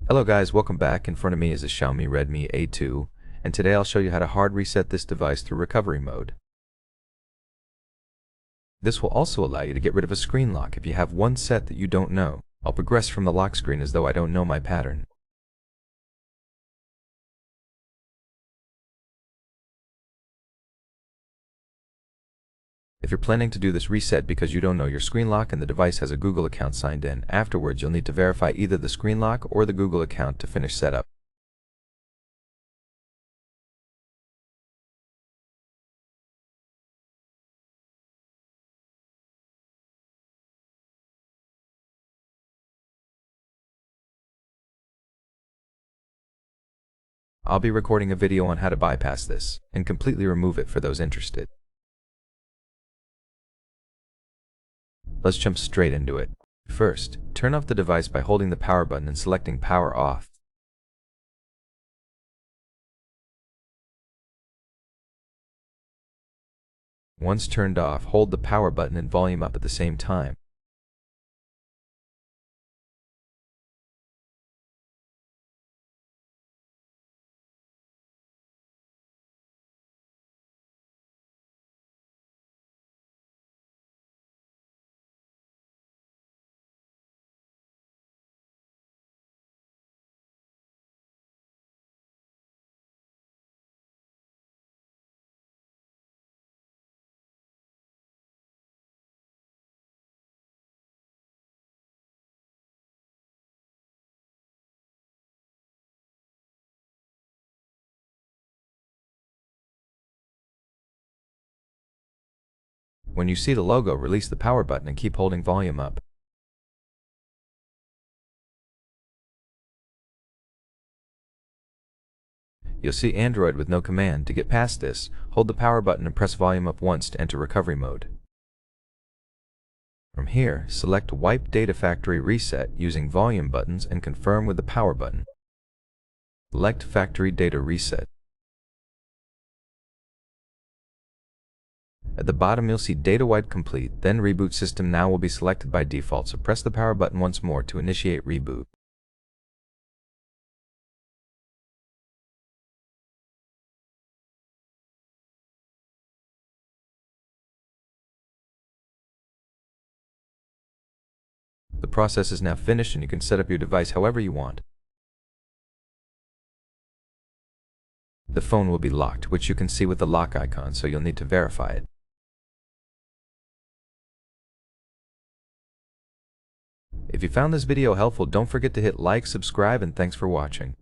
Hello guys, welcome back. In front of me is a Xiaomi Redmi A2, and today I'll show you how to hard reset this device through recovery mode. This will also allow you to get rid of a screen lock if you have one set that you don't know. I'll progress from the lock screen as though I don't know my pattern. If you're planning to do this reset because you don't know your screen lock and the device has a Google account signed in, afterwards you'll need to verify either the screen lock or the Google account to finish setup. I'll be recording a video on how to bypass this and completely remove it for those interested. Let's jump straight into it. First, turn off the device by holding the power button and selecting power off. Once turned off, hold the power button and volume up at the same time. When you see the logo, release the power button and keep holding volume up. You'll see Android with no command. To get past this, hold the power button and press volume up once to enter recovery mode. From here, select Wipe Data Factory Reset using volume buttons and confirm with the power button. Select Factory Data Reset. At the bottom you'll see Data Wipe Complete, then Reboot System Now will be selected by default, so press the power button once more to initiate reboot. The process is now finished and you can set up your device however you want. The phone will be locked, which you can see with the lock icon, so you'll need to verify it. If you found this video helpful, don't forget to hit like, subscribe, and thanks for watching.